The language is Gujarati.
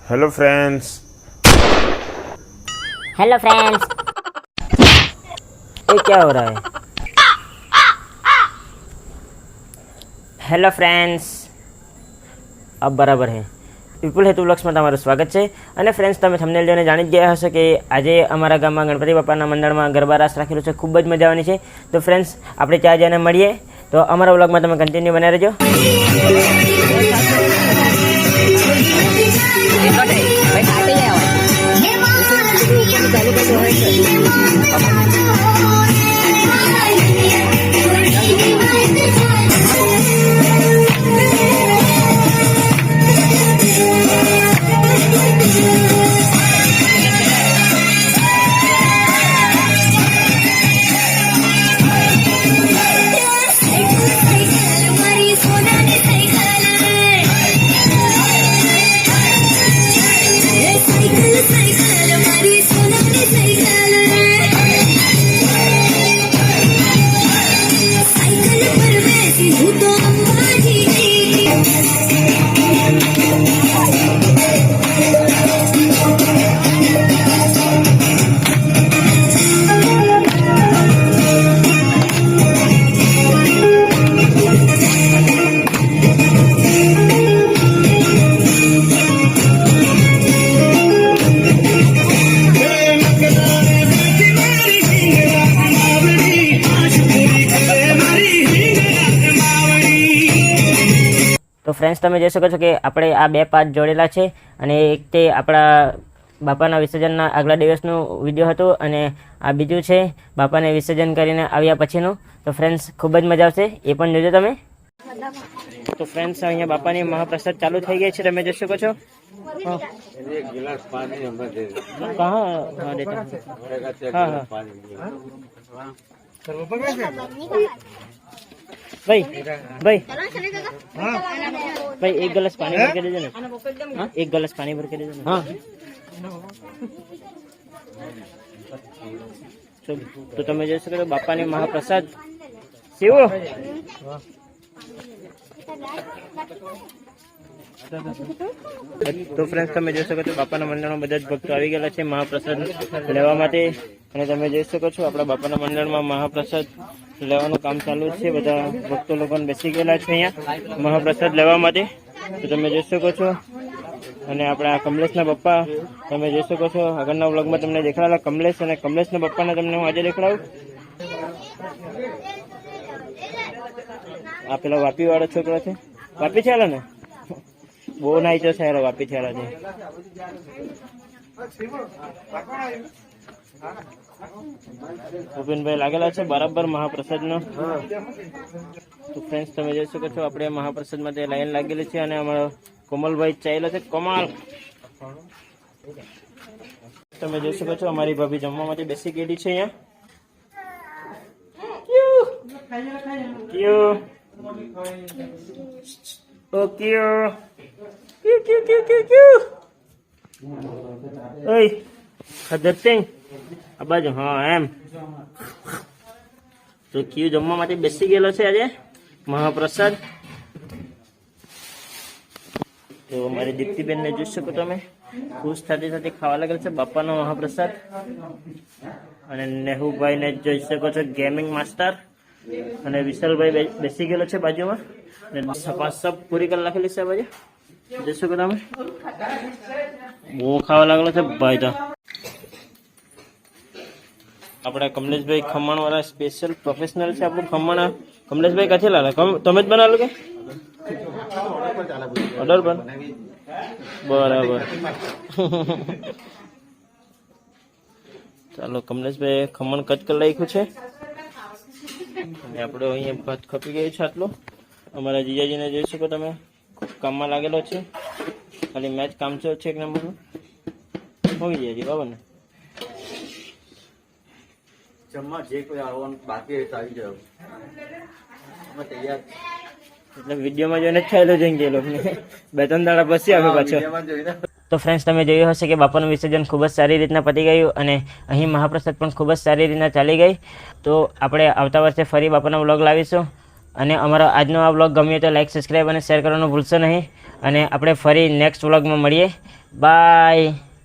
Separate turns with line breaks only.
Hello friends.
Hello friends. ये क्या हो रहा है? હેલો ફ્રેન્ડ્સ, अब બરાબર છે. વિપુલ હેતુ બ્લોગ્સમાં તમારું સ્વાગત છે. અને ફ્રેન્ડ્સ, તમે થંબનેલ જોઈને જાણી જ ગયા હશો કે આજે અમારા ગામમાં ગણપતિ બાપાના મંડળમાં ગરબા રાસ રાખેલું છે. ખૂબ જ મજા આવવાની છે. તો ફ્રેન્ડ્સ, આપણે ત્યાં જઈને મળીએ. તો અમારા વ્લોગમાં તમે કન્ટિન્યુ બનાવી રહેજો. તો ફ્રેન્ડ્સ, તમે જોઈ શકો છો કે આપણે આ બે પાર્ટ જોડેલા છે. અને એક તે આપણા બાપાના વિસર્જનના આગલા દિવસનું વિડીયો હતું, અને આ બીજું છે બાપાને વિસર્જન કરીને આવ્યા પછીનું. તો ફ્રેન્ડ્સ, ખૂબ જ મજા આવશે, એ પણ જોજો તમે. તો ફ્રેન્ડ્સ, અહીંયા બાપાની મહાપ્રસાદ ચાલુ થઈ ગઈ છે, તમે જોઈ શકો છો. हाँ भाई भाई भाई एक गिलास पानी भर के दे देना. हाँ, एक गिलास पानी भर के दे देना. हाँ, तो તમે જોઈ શકો છો બાપાની મહાપ્રસાદ સેવો. તો ફ્રેન્ડ્સ, તમે જોઈ શકો છો બાપાના મંડળમાં બધા જ ભક્તો આવી ગયેલા છે મહાપ્રસાદ લેવા માટે. અને તમે જોઈ શકો છો આપણા બાપાના મંડળમાં મહાપ્રસાદ લેવાનું કામ ચાલુ છે. બધા ભક્તો લોકો બેસી ગયેલા છે અહીંયા મહાપ્રસાદ લેવા માટે. તો તમે જોઈ શકો છો. અને આપણા કમલેશના પપ્પા તમે જોઈ શકો છો. આગળના વ્લોગમાં તમને દેખાડેલા કમલેશ, અને કમલેશના પપ્પાને તમને હું આજે દેખાડું. આ પેલો વાપી વાળો છોકરો છે. વાપી છે ને, બહુ નાઈચો છે વાપી છે. ભૂપેનભાઈ લાગેલા છે બરાબર મહાપ્રસાદનો. તો ફ્રેન્ડ્સ, તમે જોઈ શકો છો આપણે મહાપ્રસાદ માટે લાઈન લાગેલી છે. અને અમારો કોમલભાઈ ચાલ્યો છે. કમાલ, તમે જોઈ શકો છો અમારી ભાભી જમવા માટે બેસી ગયેલી છે અહીંયા. આ બાજુ. હા, એમ. તો ક્યુ જમવા માટે બેસી ગયેલો છે આજે મહાપ્રસાદ. તો અમારી દીપ્તિબેન ને જોઈ શકો તમે, ખુશ થતી થતી ખાવા લાગેલ છે બાપાનો મહાપ્રસાદ. અને નેહુભાઈ ને જોઈ શકો છો, ગેમિંગ માસ્ટર. અને વિશાલભાઈ બેસી ગયેલો છે બાજુમાં. સપાસપ પૂરી કરી નાખેલી છે બાજુ, જોઈ શકો તમે. બહુ ખાવા લાગેલો છે ભાઈ. તો આપણા કમલેશભાઈ ખમણ વાળા સ્પેશિયલ પ્રોફેશનલ છે આપણું ખમણ. કમલેશભાઈ ક્યાંથી લાવે? તમે જ બનાવેલું કે ઓર્ડર પર? બરાબર. ચાલો, કમલેશભાઈ ખમણ કટ કરી નાખ્યું છે. અને આપણો અહીંયા ભાત ખપી ગયું છે આટલું. અમારા જીજાજીને જોઈ શકો તમે, ખૂબ કામમાં લાગેલો છે. ખાલી મેચ કામ છે એક નંબરનું. હોઈ જાય બરાબર ને?
જમવા જે કોઈ આવવાનું બાકી હોય તો આવી જાવ, અમે તૈયાર.
એટલે વિડીયોમાં જોઈને જ ખાયેલો જઈને ગયેલો ને 2-3 દાડા પછી આવે પાછો. તો ફ્રેન્ડ્સ, તમે જોયું હશે કે બાપાનું વિસર્જન ખૂબ જ સારી રીતના પતી ગયું. અને અહીં મહાપ્રસાદ પણ ખૂબ જ સારી રીતના ચાલી ગઈ. તો આપણે આવતા વર્ષે ફરી બાપાનો વ્લોગ લાવીશું. અને અમારો આજનો આ વ્લોગ ગમ્યો તો લાઈક, સબસ્ક્રાઈબ અને શેર કરવાનું ભૂલશો નહીં. અને આપણે ફરી નેક્સ્ટ વ્લોગમાં મળીએ. બાય.